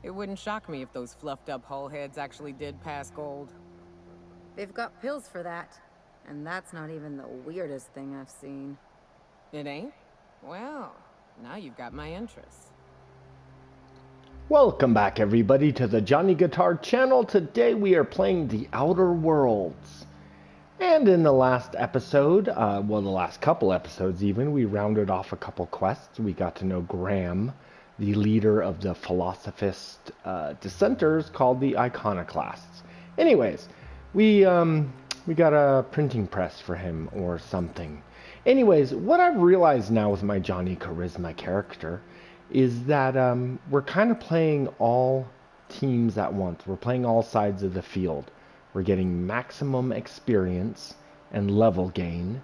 It wouldn't shock me if those fluffed up hull heads actually did pass gold. They've got pills for that. And that's not even the weirdest thing I've seen. It ain't? Well, now you've got my interest. Welcome back everybody to the Johnny Guitar channel. Today we are playing The Outer Worlds. And in the last episode, well the last couple episodes even, we rounded off a couple quests. We got to know Graham, the leader of the philosophist dissenters called the Iconoclasts. Anyways, we got a printing press for him or something. Anyways, what I've realized now with my Johnny Charisma character is that we're kind of playing all teams at once. We're playing all sides of the field. We're getting maximum experience and level gain.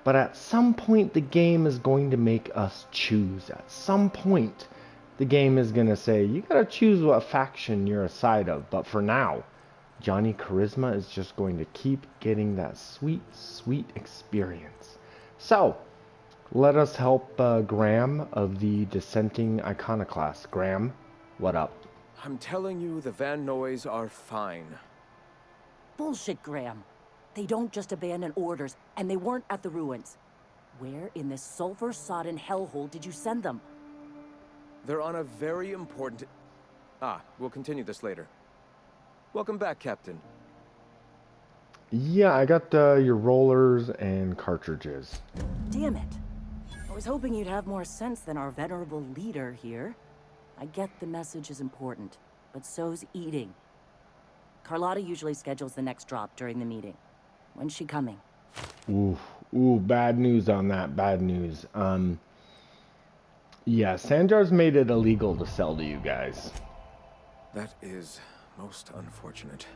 But at some point, the game is going to make us choose. At some point, the game is going to say, you got to choose what faction you're a side of. But for now, Johnny Charisma is just going to keep getting that sweet, sweet experience. So, let us help Graham of the dissenting iconoclast. Graham, what up? I'm telling you, the Van Noys are fine. Bullshit, Graham. They don't just abandon orders, and they weren't at the ruins. Where in this sulfur-sodden hellhole did you send them? They're on a very important... we'll continue this later. Welcome back, Captain. Yeah, I got your rollers and cartridges. Damn it. I was hoping you'd have more sense than our venerable leader here. I get the message is important, but so's eating. Carlotta usually schedules the next drop during the meeting. When's she coming? Ooh, bad news on that, bad news. Yeah, Sanjar's made it illegal to sell to you guys. That is most unfortunate.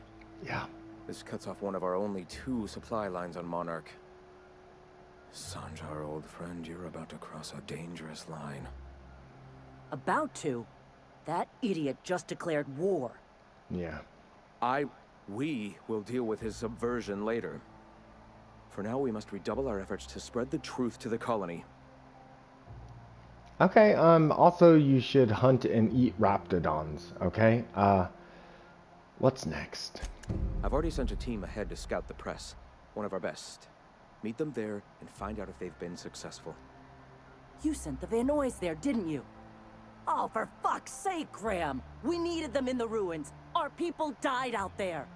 Yeah. This cuts off one of our only 2 supply lines on Monarch. Sanjar, old friend, you're about to cross a dangerous line. About to? That idiot just declared war. Yeah. We will deal with his subversion later. For now, we must redouble our efforts to spread the truth to the colony. Okay, also you should hunt and eat raptidons, okay? What's next? I've already sent a team ahead to scout the press. One of our best. Meet them there and find out if they've been successful. You sent the Van Noys there, didn't you? Oh, for fuck's sake, Graham! We needed them in the ruins. Our people died out there.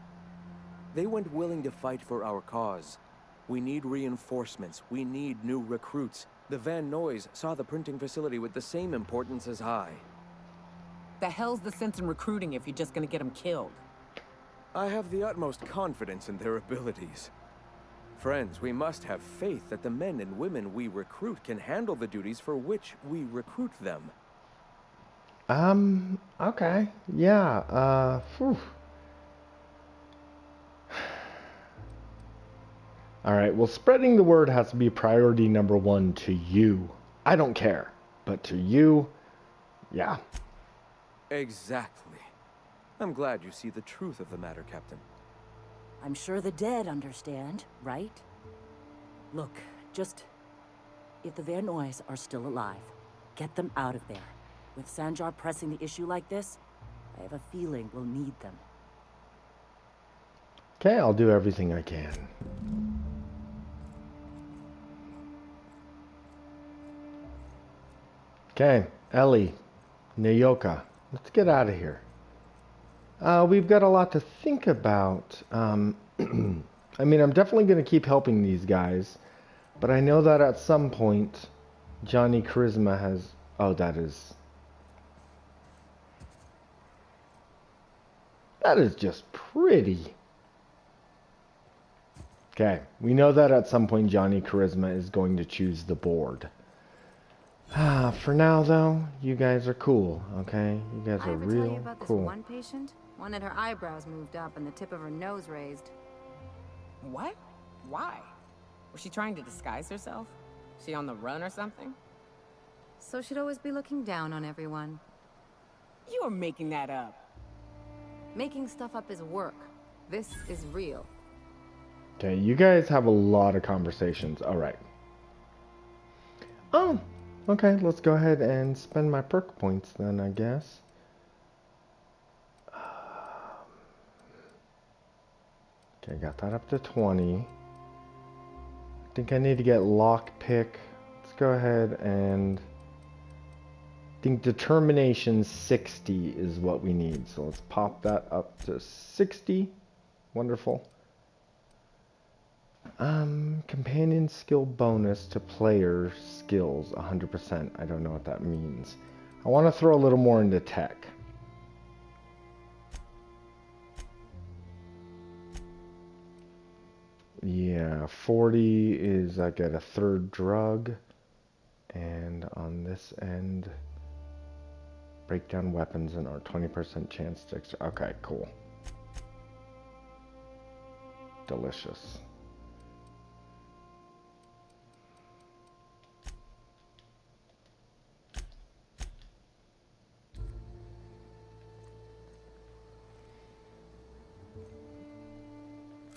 They went willing to fight for our cause. We need reinforcements. We need new recruits. The Van Noys saw the printing facility with the same importance as I. The hell's the sense in recruiting if you're just gonna get them killed? I have the utmost confidence in their abilities. Friends, we must have faith that the men and women we recruit can handle the duties for which we recruit them. Okay. Yeah, phew. Alright, well, spreading the word has to be priority number 1 to you. I don't care, but to you, yeah. Exactly. I'm glad you see the truth of the matter, Captain. I'm sure the dead understand, right? Look, if the Van Noys are still alive, get them out of there. With Sanjar pressing the issue like this, I have a feeling we'll need them. Okay, I'll do everything I can. Okay, Ellie, Nayoka, let's get out of here. We've got a lot to think about. I mean, I'm definitely going to keep helping these guys, but I know that at some point, Johnny Charisma has... Oh, that is just pretty. Okay, we know that at some point Johnny Charisma is going to choose the board. For now, though, you guys are cool, okay? You guys are real tell you about cool. This one patient? One had her eyebrows moved up and the tip of her nose raised. What? Why? Was she trying to disguise herself? She on the run or something? So she'd always be looking down on everyone. You are making that up. Making stuff up is work. This is real. Okay, you guys have a lot of conversations. Alright. Oh, okay, let's go ahead and spend my perk points then, I guess. Okay, got that up to 20. I think I need to get lockpick. Let's go ahead and... I think determination 60 is what we need. So let's pop that up to 60. Wonderful. Companion skill bonus to player skills 100%. I don't know what that means. I want to throw a little more into tech. Yeah, 40 is I get a third drug. And on this end, break down weapons and our 20% chance to... Okay, cool. Delicious.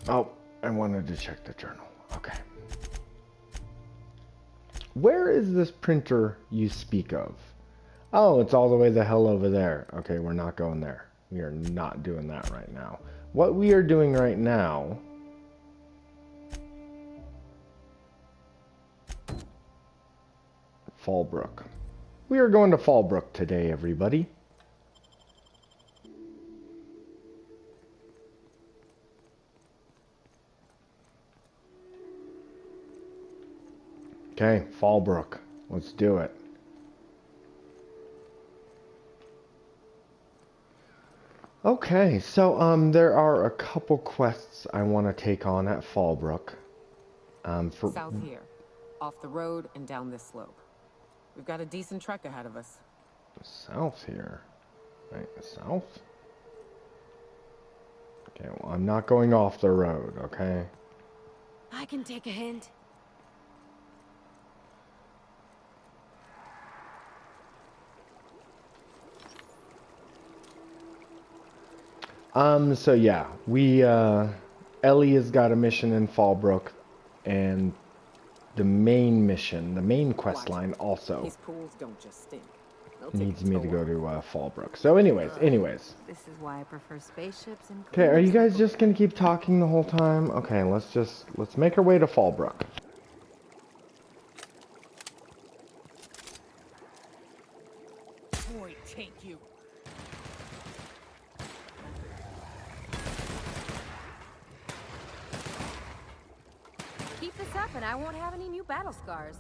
Oh, I wanted to check the journal. Okay. Where is this printer you speak of? Oh, it's all the way the hell over there. Okay, we're not going there. We are not doing that right now. What we are doing right now... Fallbrook. We are going to Fallbrook today, everybody. Okay, Fallbrook. Let's do it. Okay, so there are a couple quests I want to take on at Fallbrook. South here. Off the road and down this slope. We've got a decent trek ahead of us. South here. Right, south? Okay, well, I'm not going off the road, okay? I can take a hint. So yeah, Ellie has got a mission in Fallbrook, and the main mission, the main quest line also These pools don't just stink. They'll take needs a me to toll. go to Fallbrook. So anyways. This is why I prefer spaceships and... Okay, are you guys just gonna keep talking the whole time? Okay, let's make our way to Fallbrook. Boy, take you. Keep this up and I won't have any new battle scars.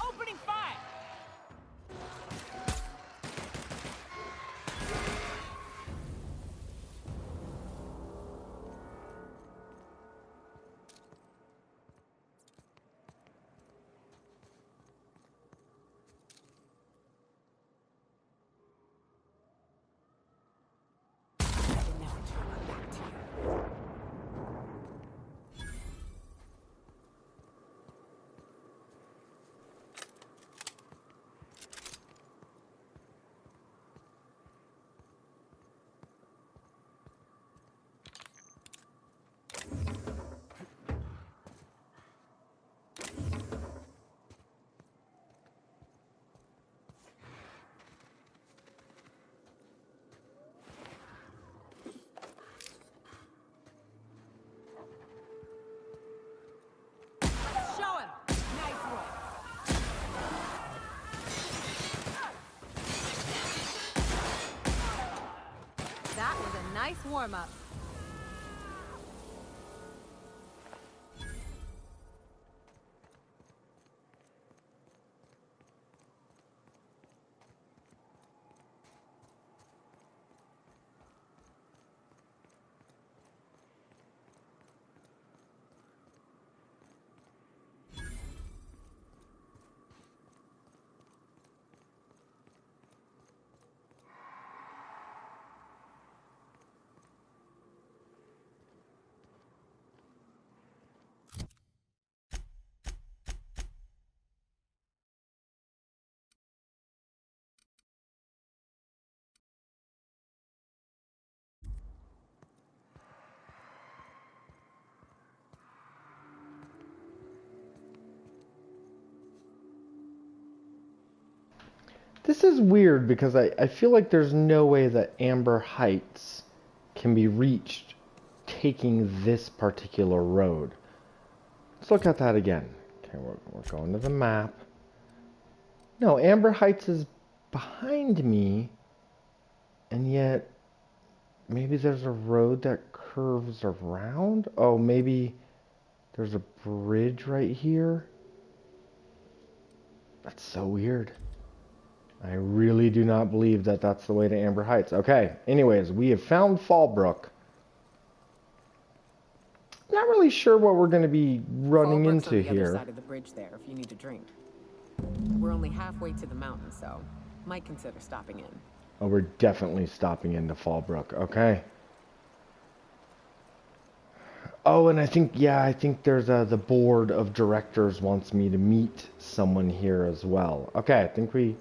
Opening fire! Show him! Nice one! That was a nice warm-up. This is weird because I feel like there's no way that Amber Heights can be reached taking this particular road. Let's look at that again. Okay, we're going to the map. No, Amber Heights is behind me, and yet maybe there's a road that curves around? Oh, maybe there's a bridge right here? That's so weird. I really do not believe that that's the way to Amber Heights. Okay, anyways, we have found Fallbrook. Not really sure what we're going to be running Fallbrook's into on the here. other side of the bridge there if you need a drink. We're only halfway to the mountain, so might consider stopping in. Oh, we're definitely stopping into Fallbrook. Okay. Oh, and I think there's the board of directors wants me to meet someone here as well. Okay, I think we...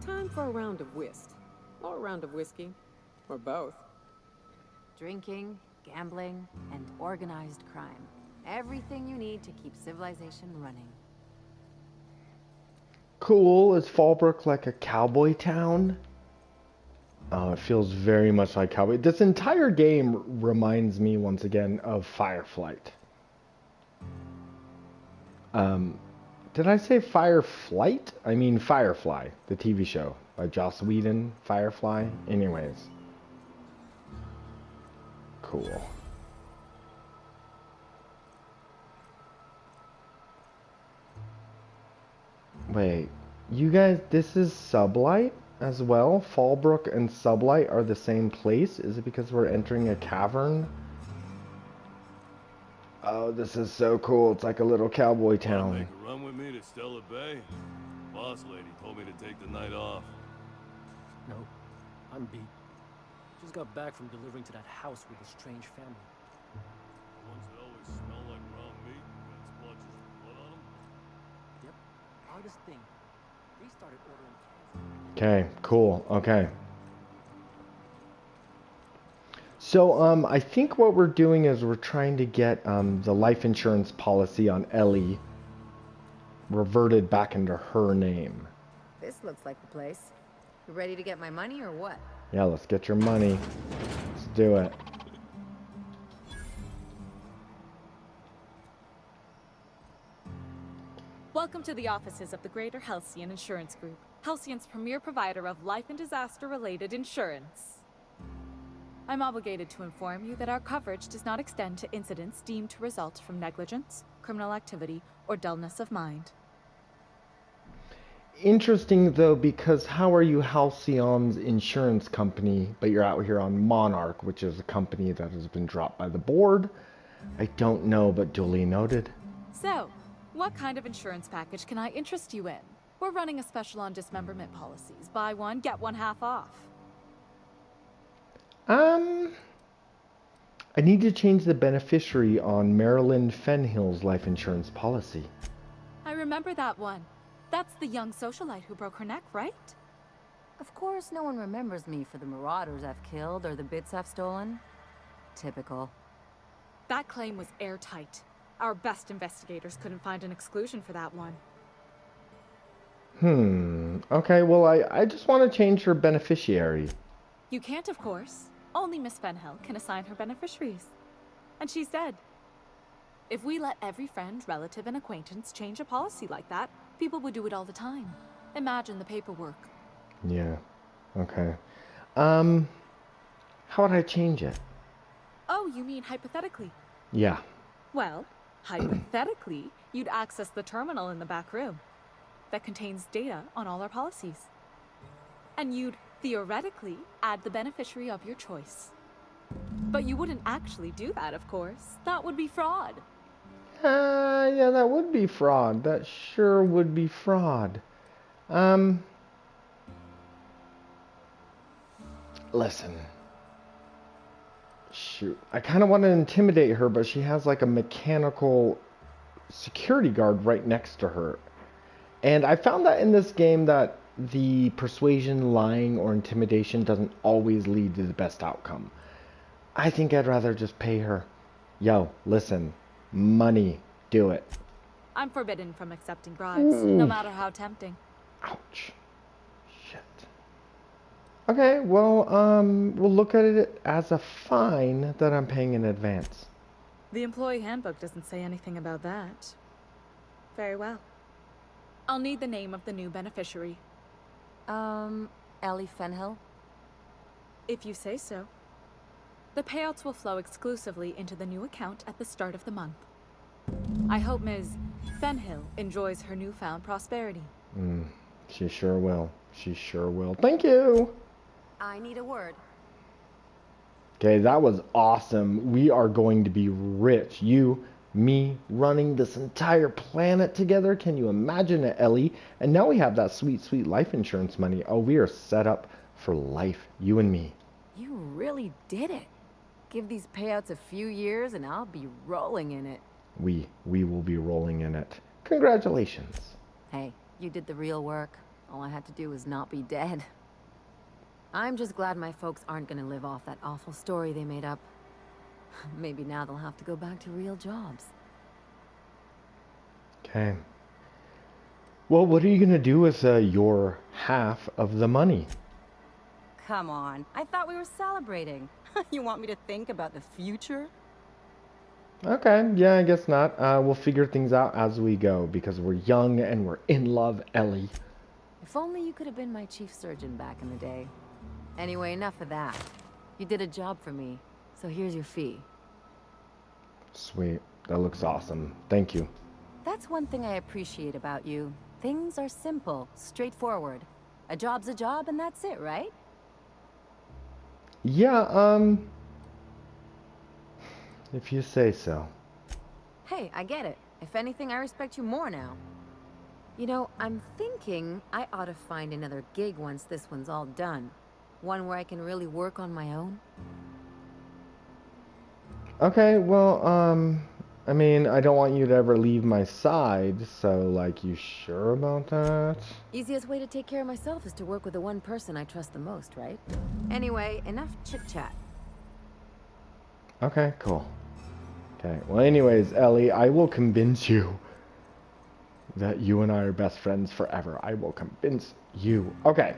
Time for a round of whist. Or a round of whiskey. Or both. Drinking, gambling, and organized crime. Everything you need to keep civilization running. Cool. Is Fallbrook like a cowboy town? Oh, it feels very much like cowboy. This entire game reminds me once again of Fireflight. Did I say Fireflight? I mean Firefly, the TV show by Joss Whedon, Firefly. Anyways. Cool. Wait, you guys, this is Sublight as well? Fallbrook and Sublight are the same place? Is it because we're entering a cavern? Oh, this is so cool. It's like a little cowboy town. Make a run with me to Stella Bay? Boss lady told me to take the night off. No, I'm beat. Just got back from delivering to that house with a strange family. Ones that always smell like raw meat and got splotches of blood on them? Yep, oddest thing. They started ordering cans. Okay, cool. Okay. So, I think what we're doing is we're trying to get the life insurance policy on Ellie reverted back into her name. This looks like the place. You ready to get my money or what? Yeah, let's get your money. Let's do it. Welcome to the offices of the Greater Halcyon Insurance Group, Halcyon's premier provider of life and disaster-related insurance. I'm obligated to inform you that our coverage does not extend to incidents deemed to result from negligence, criminal activity, or dullness of mind. Interesting though, because how are you Halcyon's insurance company, but you're out here on Monarch, which is a company that has been dropped by the board? I don't know, but duly noted. So, what kind of insurance package can I interest you in? We're running a special on dismemberment policies. Buy one, get one half off. I need to change the beneficiary on Marilyn Fenhill's life insurance policy. I remember that one. That's the young socialite who broke her neck, right? Of course, no one remembers me for the marauders I've killed or the bits I've stolen. Typical. That claim was airtight. Our best investigators couldn't find an exclusion for that one. Okay, well, I just want to change her beneficiary. You can't, of course. Only Miss Fenhill can assign her beneficiaries. And she's dead. If we let every friend, relative, and acquaintance change a policy like that, people would do it all the time. Imagine the paperwork. Yeah, okay. How would I change it? Oh, you mean hypothetically? Yeah. Well, hypothetically, you'd access the terminal in the back room that contains data on all our policies. And you'd theoretically add the beneficiary of your choice. But you wouldn't actually do that, of course. That would be fraud. Yeah, that would be fraud. That sure would be fraud. Listen. Shoot. I kind of want to intimidate her, but she has like a mechanical security guard right next to her. And I found that in this game that the persuasion, lying, or intimidation doesn't always lead to the best outcome. I think I'd rather just pay her. Yo, listen. Money. Do it. I'm forbidden from accepting bribes, no matter how tempting. Ouch. Shit. Okay, well, we'll look at it as a fine that I'm paying in advance. The employee handbook doesn't say anything about that. Very well. I'll need the name of the new beneficiary. Ellie Fenhill? If you say so. The payouts will flow exclusively into the new account at the start of the month. I hope Ms. Fenhill enjoys her newfound prosperity. She sure will. She sure will. Thank you! I need a word. Okay, that was awesome. We are going to be rich. You, me, running this entire planet together. Can you imagine it, Ellie? And now we have that sweet, sweet life insurance money. Oh, we are set up for life. You and me. You really did it. Give these payouts a few years and I'll be rolling in it. We will be rolling in it. Congratulations. Hey, you did the real work. All I had to do was not be dead. I'm just glad my folks aren't gonna live off that awful story they made up. Maybe now they'll have to go back to real jobs. Okay. Well, what are you gonna do with your half of the money? Come on. I thought we were celebrating. You want me to think about the future? Okay, yeah, I guess not. We'll figure things out as we go because we're young and we're in love, Ellie. If only you could have been my chief surgeon back in the day. Anyway, enough of that. You did a job for me, so here's your fee. Sweet. That looks awesome. Thank you. That's one thing I appreciate about you. Things are simple, straightforward. A job's a job and that's it, right? Yeah, if you say so. Hey, I get it. If anything, I respect you more now. You know, I'm thinking I ought to find another gig once this one's all done. One where I can really work on my own. Okay, well, I mean, I don't want you to ever leave my side, so, like, you sure about that? Easiest way to take care of myself is to work with the one person I trust the most, right? Anyway, enough chit-chat. Okay, cool. Okay, well, anyways, Ellie, I will convince you that you and I are best friends forever. I will convince you. Okay.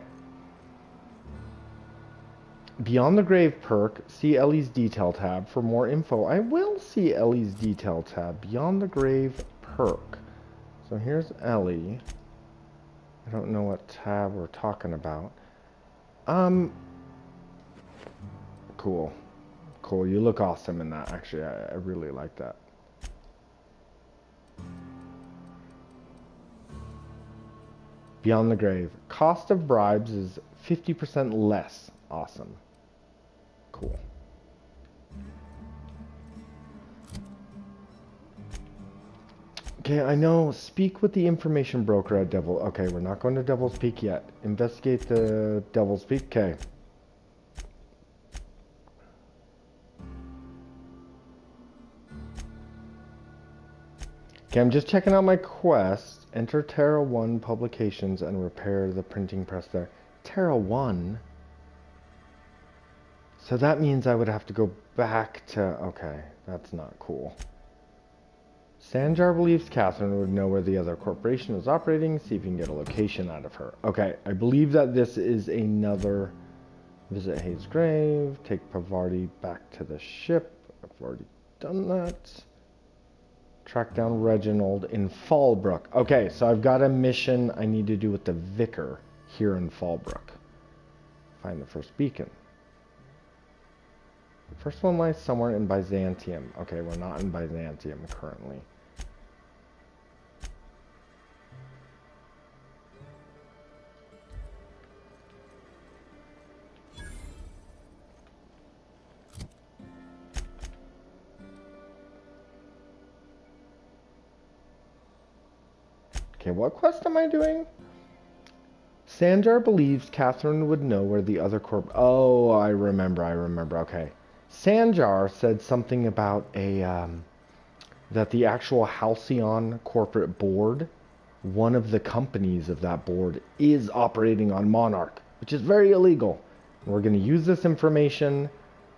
Beyond the Grave perk, see Ellie's detail tab for more info. I will see Ellie's detail tab. Beyond the Grave perk. So here's Ellie. I don't know what tab we're talking about. Cool. Cool. You look awesome in that, actually. I really like that. Beyond the Grave. Cost of bribes is 50% less. Awesome. Cool. Okay, I know. Speak with the information broker at Devil. Okay, we're not going to Devil's Peak yet. Investigate the Devil's Peak. Okay. Okay, I'm just checking out my quest. Enter Terra 1 publications and repair the printing press there. Terra 1? So that means I would have to go back to... Okay, that's not cool. Sanjar believes Catherine would know where the other corporation is operating. See if you can get a location out of her. Okay, I believe that this is another... Visit Hayes' grave. Take Pavardi back to the ship. I've already done that. Track down Reginald in Fallbrook. Okay, so I've got a mission I need to do with the vicar here in Fallbrook. Find the first beacon. The first one lies somewhere in Byzantium. Okay, we're not in Byzantium currently. Okay, what quest am I doing? Sanjar believes Catherine would know where the other corp... Oh, I remember, okay. Sanjar said something about a, that the actual Halcyon corporate board, one of the companies of that board, is operating on Monarch, which is very illegal. And we're going to use this information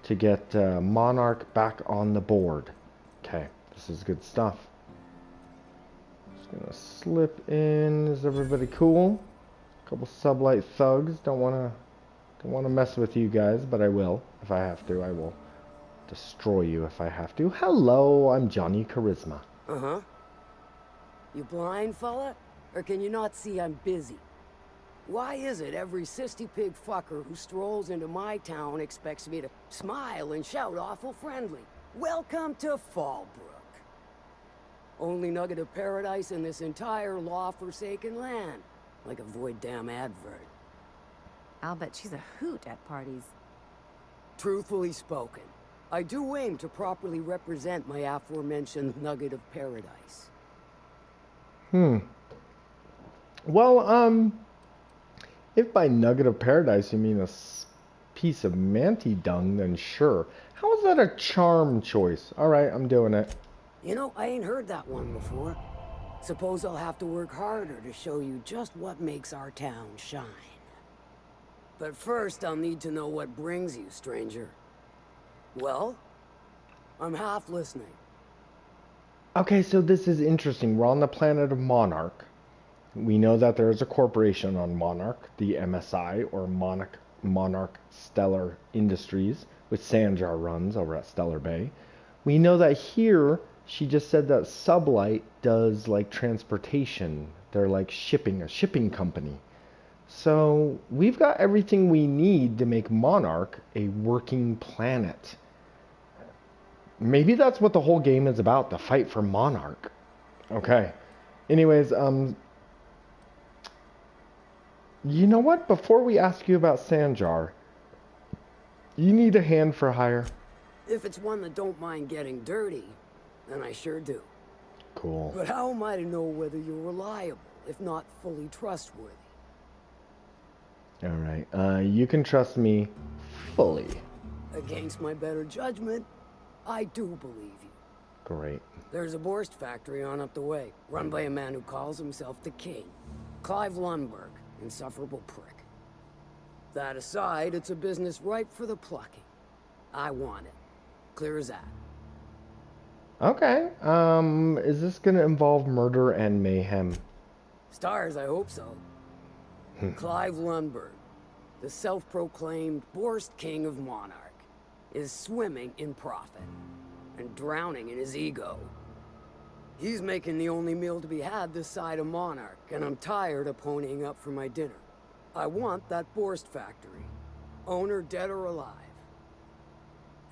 to get Monarch back on the board. Okay, this is good stuff. Just gonna slip in. Is everybody cool? Couple sublight thugs. Don't wanna mess with you guys, but I will if I have to. I will destroy you if I have to. Hello, I'm Johnny Charisma. Uh-huh. You blind, fella? Or can you not see I'm busy? Why is it every sissy pig fucker who strolls into my town expects me to smile and shout awful friendly? Welcome to Fallbrook. Only nugget of paradise in this entire law-forsaken land. Like a void damn advert. I'll bet she's a hoot at parties. Truthfully spoken, I do aim to properly represent my aforementioned nugget of paradise. Well, if by nugget of paradise you mean a piece of manti dung, then sure. How is that a charm choice? Alright, I'm doing it. You know, I ain't heard that one before. Suppose I'll have to work harder to show you just what makes our town shine. But first, I'll need to know what brings you, stranger. Well, I'm half listening. Okay, so this is interesting. We're on the planet of Monarch. We know that there is a corporation on Monarch, the MSI, or Monarch Stellar Industries, which Sanjar runs over at Stellar Bay. We know that here, she just said that Sublight does, like, transportation. They're like shipping, a shipping company. So, we've got everything we need to make Monarch a working planet. Maybe that's what the whole game is about, the fight for Monarch. Okay. Anyways, you know what? Before we ask you about Sanjar, you need a hand for hire. If it's one that don't mind getting dirty, then I sure do. Cool. But how am I to know whether you're reliable, if not fully trustworthy? Alright, you can trust me fully. Against my better judgment, I do believe you. Great. There's a Borst factory on up the way, run by a man who calls himself the King. Clive Lundberg, insufferable prick. That aside, it's a business ripe for the plucking. I want it. Clear as that. Okay, is this gonna involve murder and mayhem? Stars, I hope so. Clive Lundberg, the self-proclaimed Borst King of Monarch, is swimming in profit and drowning in his ego. He's making the only meal to be had this side of Monarch, and I'm tired of ponying up for my dinner. I want that Borst factory, owner dead or alive.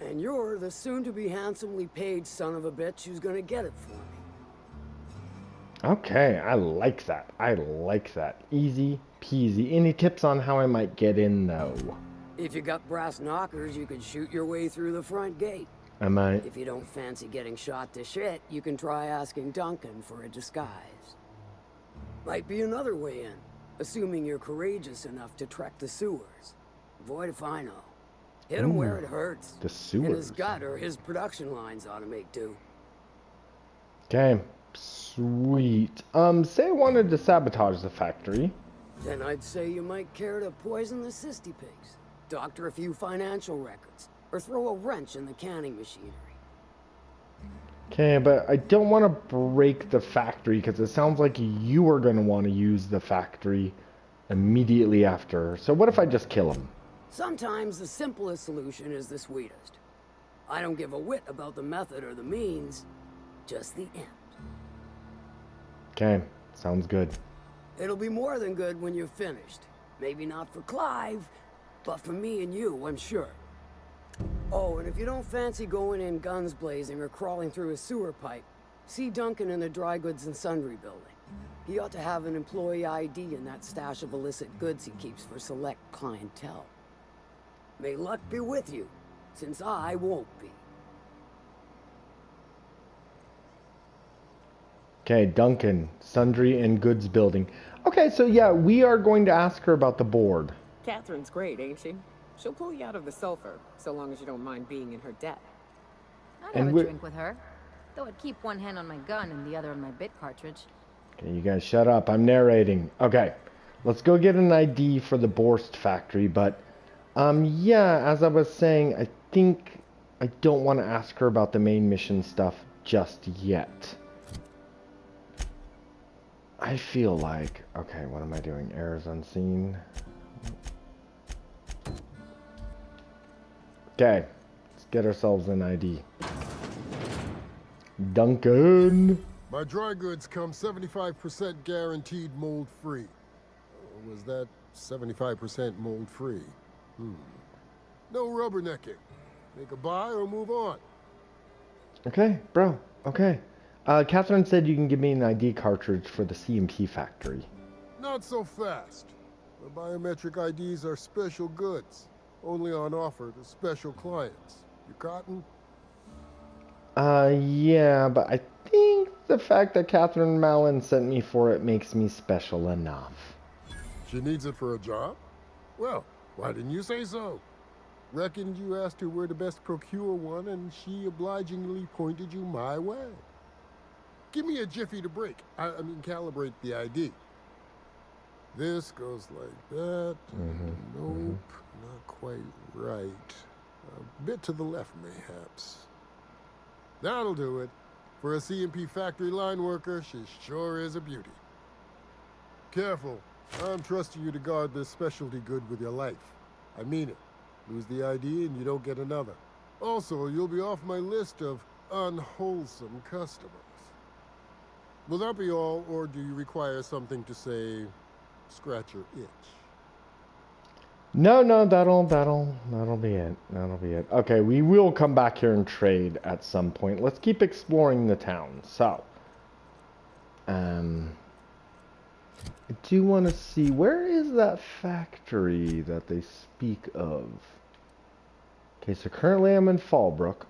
And you're the soon-to-be handsomely paid son of a bitch who's gonna get it for me. Okay, I like that. I like that. Easy peasy. Any tips on how I might get in, though? If you got brass knockers, you could shoot your way through the front gate. I might. If you don't fancy getting shot to shit, you can try asking Duncan for a disguise. Might be another way in, assuming you're courageous enough to trek the sewers. Void if I know. Hit him where it hurts. The sewers. In his gut or his production lines ought to make do. Okay, sweet. Say I wanted to sabotage the factory. Then I'd say you might care to poison the cysty pigs, doctor a few financial records, or throw a wrench in the canning machinery. Okay, but I don't want to break the factory because it sounds like you are going to want to use the factory immediately after. So what if I just kill him? Sometimes the simplest solution is the sweetest. I don't give a whit about the method or the means, just the end. Okay, sounds good. It'll be more than good when you're finished. Maybe not for Clive, but for me and you, I'm sure. Oh, and if you don't fancy going in guns blazing or crawling through a sewer pipe, see Duncan in the dry goods and sundry building. He ought to have an employee ID in that stash of illicit goods he keeps for select clientele. May luck be with you, since I won't be. Okay, Duncan, Sundry and Goods Building. Okay, so yeah, we are going to ask her about the board. Catherine's great, ain't she? She'll pull you out of the sulfur, so long as you don't mind being in her debt. I'd have a drink with her, though I'd keep one hand on my gun and the other on my bit cartridge. Okay, you guys shut up. I'm narrating. Okay, let's go get an ID for the Borst factory, but yeah, as I was saying, I think I don't want to ask her about the main mission stuff just yet. I feel like... Okay, what am I doing? Errors unseen. Okay, let's get ourselves an ID. Duncan! My dry goods come 75% guaranteed mold-free. Was that 75% mold-free? No rubbernecking. Make a buy or move on. Okay, bro. Okay. Catherine said you can give me an ID cartridge for the CMP factory. Not so fast. The biometric IDs are special goods. Only on offer to special clients. You cotton? Yeah, but I think the fact that Catherine Mallon sent me for it makes me special enough. She needs it for a job? Well, why didn't you say so? Reckoned you asked her where to best procure one, and she obligingly pointed you my way. Give me a jiffy to break. I mean, calibrate the ID. This goes like that. Nope, not quite right. A bit to the left, mayhaps. That'll do it. For a CMP factory line worker, she sure is a beauty. Careful. I'm trusting you to guard this specialty good with your life. I mean it. Lose the ID and you don't get another. Also, you'll be off my list of unwholesome customers. Will that be all, or do you require something to say, scratch your itch? No, that'll be it. That'll be it. Okay, we will come back here and trade at some point. Let's keep exploring the town. So, I do want to see, where is that factory that they speak of? Okay, so currently I'm in Fallbrook.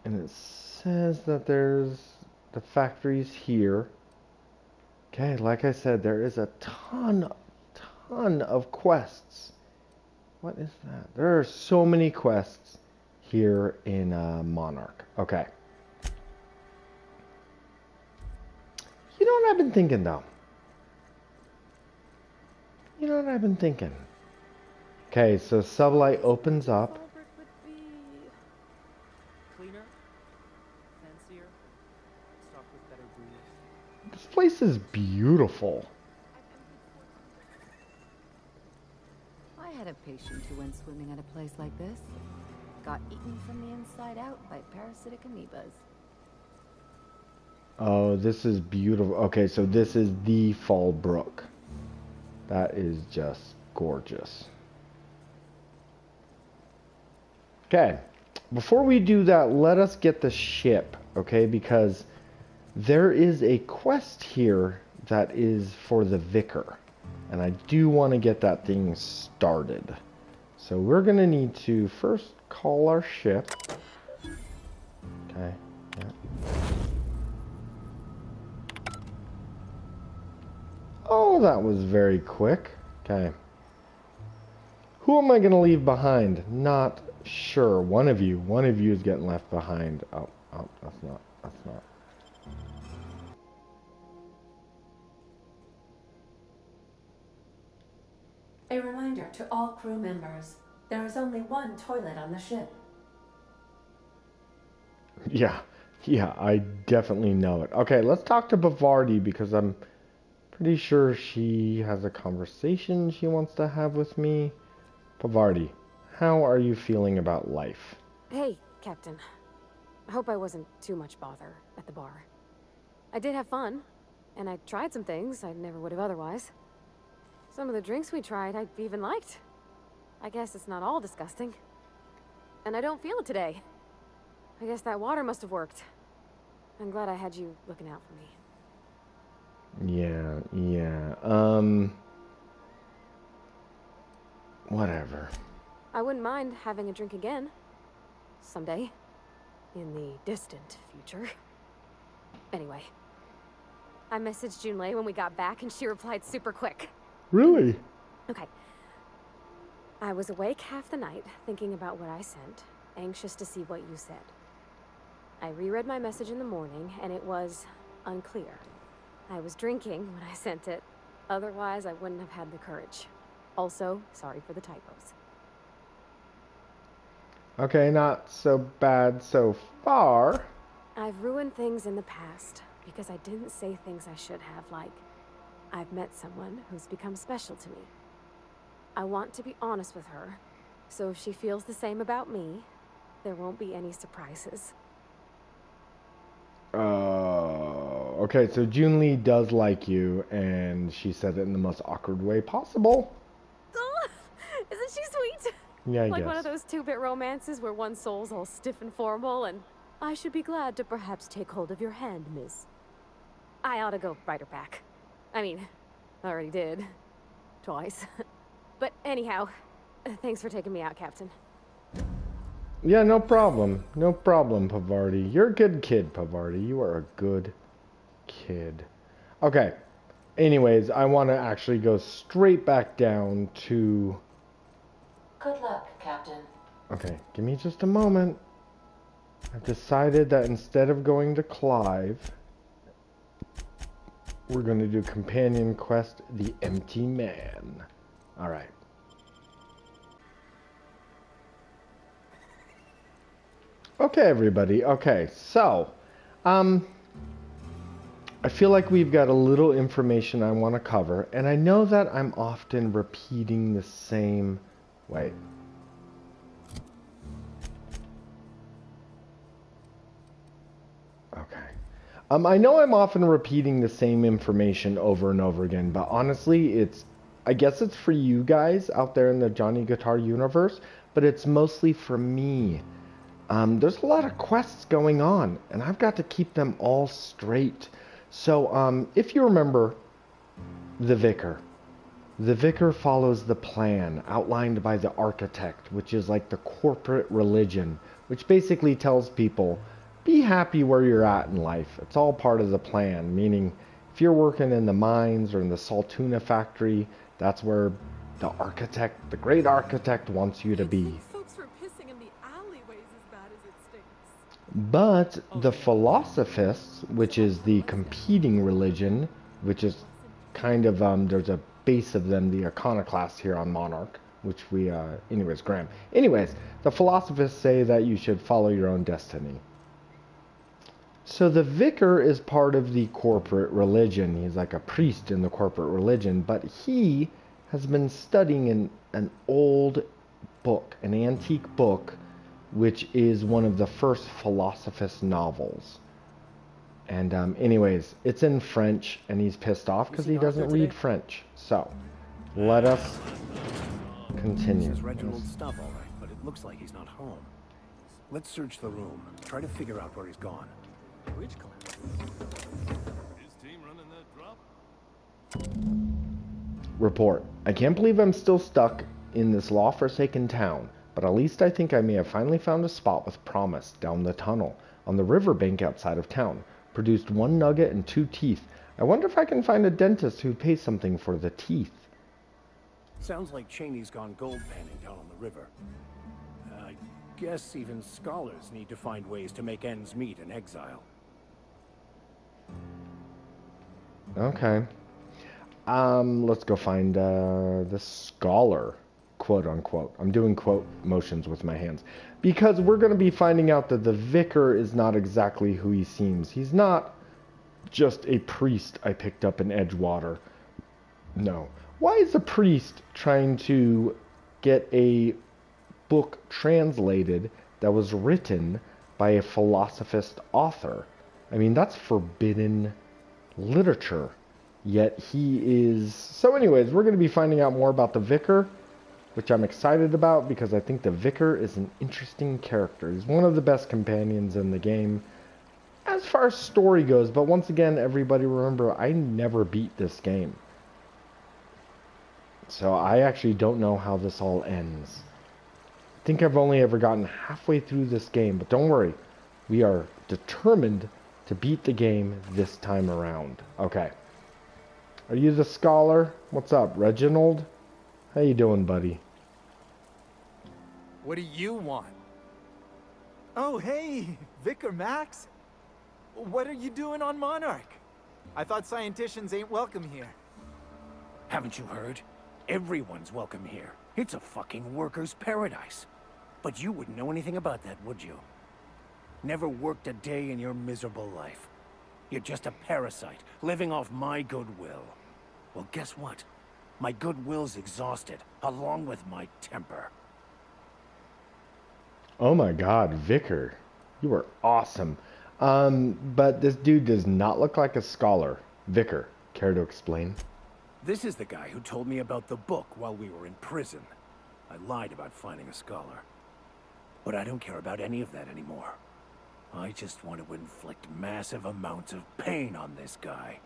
And it says that there's the factories here. Okay, like I said, there is a ton of quests. What is that? There are so many quests here in Monarch. Okay. You know what I've been thinking, though? You know what I've been thinking? Okay, so Sublight opens up. Fallbrook would be cleaner, fancier, stocked with better brews. This place is beautiful. I had a patient who went swimming at a place like this. Got eaten from the inside out by parasitic amoebas. Oh, this is beautiful. Okay, so this is the Fallbrook. That is just gorgeous. Okay, before we do that, let us get the ship, okay? Because there is a quest here that is for the Vicar. And I do want to get that thing started. So we're going to need to first call our ship. Okay, yeah. Oh, that was very quick. Okay. Who am I going to leave behind? Not sure. One of you is getting left behind. Oh, that's not. A reminder to all crew members, there is only one toilet on the ship. Yeah, I definitely know it. Okay, let's talk to Bavardi because I'm pretty sure she has a conversation she wants to have with me. Bavardi, how are you feeling about life? Hey, Captain. I hope I wasn't too much bother at the bar. I did have fun, and I tried some things I never would have otherwise. Some of the drinks we tried I even liked. I guess it's not all disgusting. And I don't feel it today. I guess that water must have worked. I'm glad I had you looking out for me. Yeah. Whatever. I wouldn't mind having a drink again. Someday. In the distant future. Anyway. I messaged Junlei when we got back and she replied super quick. Really? Okay. I was awake half the night, thinking about what I sent, anxious to see what you said. I reread my message in the morning, and it was unclear. I was drinking when I sent it. Otherwise, I wouldn't have had the courage. Also, sorry for the typos. Okay, not so bad so far. I've ruined things in the past, because I didn't say things I should have, like, I've met someone who's become special to me. I want to be honest with her, so if she feels the same about me, there won't be any surprises. Okay, so June Lee does like you, and she said it in the most awkward way possible. Isn't she sweet? Yeah, I like guess. one of those two-bit romances where one soul's all stiff and formal, and I should be glad to perhaps take hold of your hand, miss. I ought to go write her back. I mean, I already did. Twice. But anyhow, thanks for taking me out, Captain. Yeah, no problem. No problem, Pavardi. You're a good kid, Pavardi. You are a good kid. Okay. Anyways, I want to actually go straight back down to... Good luck, Captain. Okay, give me just a moment. I've decided that instead of going to Clive, we're going to do Companion Quest, The Empty Man. Alright. Okay, everybody. Okay, so, I feel like we've got a little information I want to cover, and I know that I'm often repeating the same... Wait. Okay. I know I'm often repeating the same information over and over again, but honestly, I guess it's for you guys out there in the Johnny Guitar universe, but it's mostly for me. There's a lot of quests going on, and I've got to keep them all straight. So, if you remember the Vicar follows the plan outlined by the Architect, which is like the corporate religion, which basically tells people, be happy where you're at in life. It's all part of the plan, meaning if you're working in the mines or in the Saltuna factory, that's where the Architect, the great Architect, wants you to be. But the Philosophists, which is the competing religion, which is kind of, there's a base of them, the Iconoclasts here on Monarch, which we, anyways, Graham. Anyways, the Philosophists say that you should follow your own destiny. So the Vicar is part of the corporate religion. He's like a priest in the corporate religion, but he has been studying an old book, an antique book, which is one of the first Philosophist novels. And anyways, it's in French, and he's pissed off because he doesn't read French. So, let us continue. This is Reginald's stuff, all right, but it looks like he's not home. Let's search the room. Try to figure out where he's gone. Which class? His team running that drop? Report. I can't believe I'm still stuck in this law-forsaken town, but at least I think I may have finally found a spot with promise down the tunnel, on the riverbank outside of town. Produced 1 nugget and 2 teeth. I wonder if I can find a dentist who'd pay something for the teeth. Sounds like Cheney's gone gold panning down on the river. I guess even scholars need to find ways to make ends meet in exile. Okay. Let's go find the scholar, quote unquote. I'm doing quote motions with my hands. Because we're going to be finding out that the Vicar is not exactly who he seems. He's not just a priest I picked up in Edgewater. No. Why is a priest trying to get a book translated that was written by a philosophist author? I mean, that's forbidden literature. Yet he is... So anyways, we're going to be finding out more about the Vicar, which I'm excited about because I think the Vicar is an interesting character. He's one of the best companions in the game as far as story goes. But once again, everybody remember, I never beat this game. So I actually don't know how this all ends. I think I've only ever gotten halfway through this game, but don't worry. We are determined to beat the game this time around. Okay. Are you the scholar? What's up, Reginald? How you doing, buddy? What do you want? Oh, hey, Vicar Max. What are you doing on Monarch? I thought scienticians ain't welcome here. Haven't you heard? Everyone's welcome here. It's a fucking worker's paradise. But you wouldn't know anything about that, would you? Never worked a day in your miserable life. You're just a parasite, living off my goodwill. Well, guess what? My goodwill's exhausted, along with my temper. Oh my god, Vicar. You are awesome. But this dude does not look like a scholar. Vicar, care to explain? This is the guy who told me about the book while we were in prison. I lied about finding a scholar. But I don't care about any of that anymore. I just want to inflict massive amounts of pain on this guy.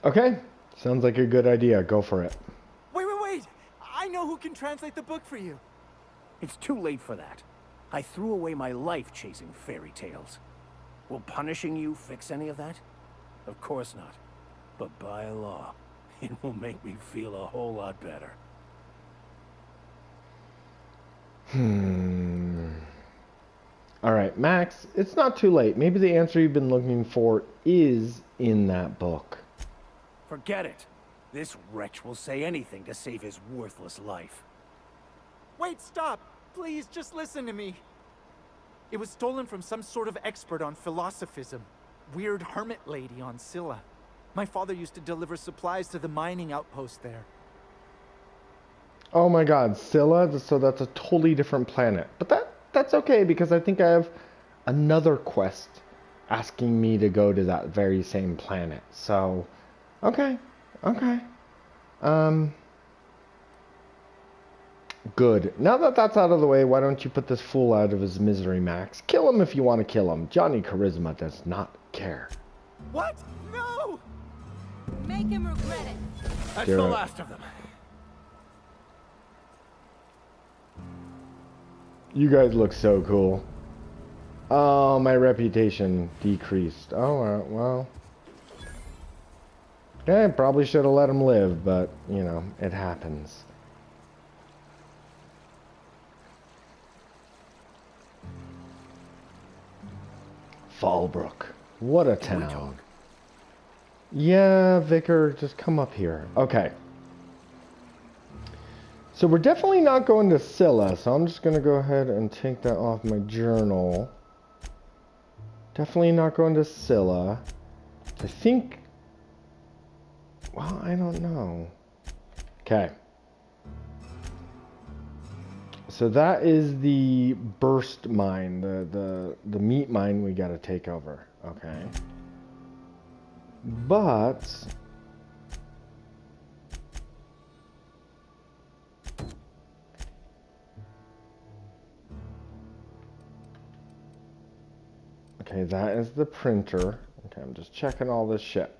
Okay, sounds like a good idea. Go for it. Wait! I know who can translate the book for you. It's too late for that. I threw away my life chasing fairy tales. Will punishing you fix any of that? Of course not. But by law, it will make me feel a whole lot better. Alright, Max, it's not too late. Maybe the answer you've been looking for is in that book. Forget it. This wretch will say anything to save his worthless life. Wait, stop! Please, just listen to me. It was stolen from some sort of expert on philosophism. Weird hermit lady on Scylla. My father used to deliver supplies to the mining outpost there. Oh my god, Scylla? So that's a totally different planet. But that's okay, because I think I have another quest asking me to go to that very same planet. So, okay. Good. Now that that's out of the way, why don't you put this fool out of his misery, Max? Kill him if you want to kill him. Johnny Charisma does not care. What? No! Make him regret it. That's the last of them. You guys look so cool. Oh, my reputation decreased. Oh, well. Yeah, I probably should have let him live, but, you know, it happens. Fallbrook. What a town. Yeah, Vicar, just come up here. Okay. So we're definitely not going to Scylla, so I'm just going to go ahead and take that off my journal. Definitely not going to Scylla. I think... Well, I don't know. Okay. So that is the burst mine, the meat mine we got to take over. Okay. But... Okay, that is the printer. Okay, I'm just checking all this shit.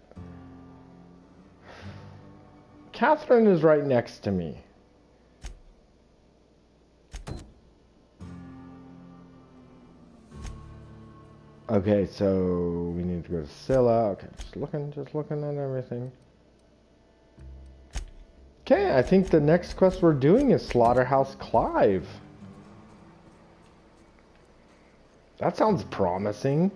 Catherine is right next to me. Okay, so we need to go to Scylla. Okay, just looking at everything. Okay, I think the next quest we're doing is Slaughterhouse Clive. That sounds promising.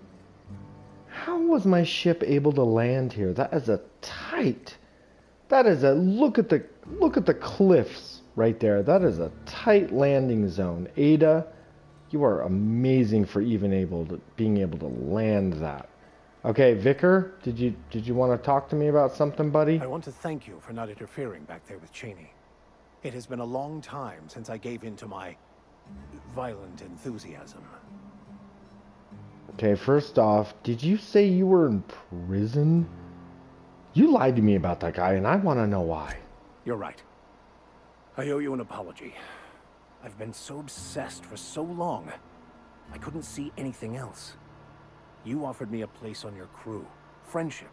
How was my ship able to land here? That is a tight. That is a look at the cliffs right there. That is a tight landing zone. Ada, you are amazing for even being able to land that. Okay, Vicar, did you want to talk to me about something, buddy? I want to thank you for not interfering back there with Cheney. It has been a long time since I gave in to my violent enthusiasm. Okay, first off, did you say you were in prison? You lied to me about that guy, and I want to know why. You're right. I owe you an apology. I've been so obsessed for so long, I couldn't see anything else. You offered me a place on your crew, friendship,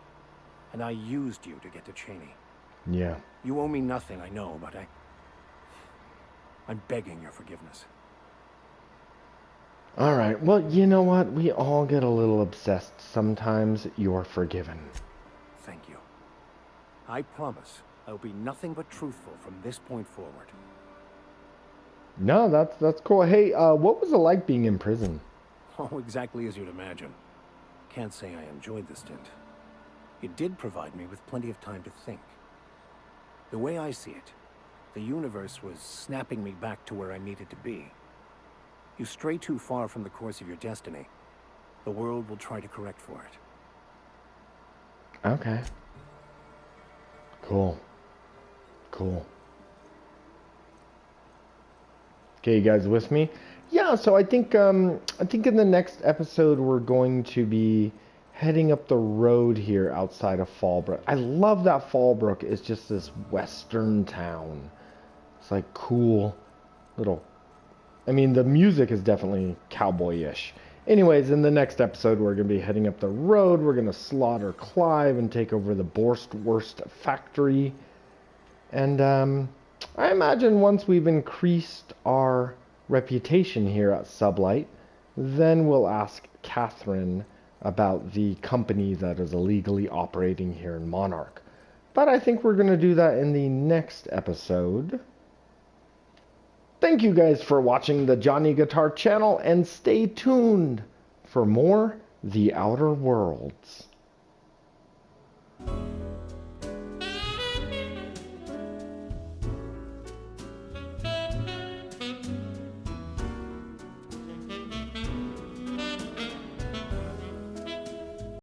and I used you to get to Cheney. Yeah. You owe me nothing, I know, but I'm begging your forgiveness. Alright, well, you know what? We all get a little obsessed. Sometimes you're forgiven. Thank you. I promise I'll be nothing but truthful from this point forward. No, that's cool. Hey, what was it like being in prison? Oh, exactly as you'd imagine. Can't say I enjoyed the stint. It did provide me with plenty of time to think. The way I see it, the universe was snapping me back to where I needed to be. You stray too far from the course of your destiny, The world will try to correct for it. Okay. Cool. Cool. Okay, you guys with me? Yeah, so I think in the next episode we're going to be heading up the road here outside of Fallbrook. I love that Fallbrook is just this western town. It's like cool little, I mean, the music is definitely cowboy-ish. Anyways, in the next episode we're going to be heading up the road. We're going to slaughter Clive and take over the Borstwurst factory. And I imagine once we've increased our reputation here at Sublight, then we'll ask Catherine about the company that is illegally operating here in Monarch. But I think we're going to do that in the next episode. Thank you guys for watching the Johnny Guitar channel, and stay tuned for more The Outer Worlds.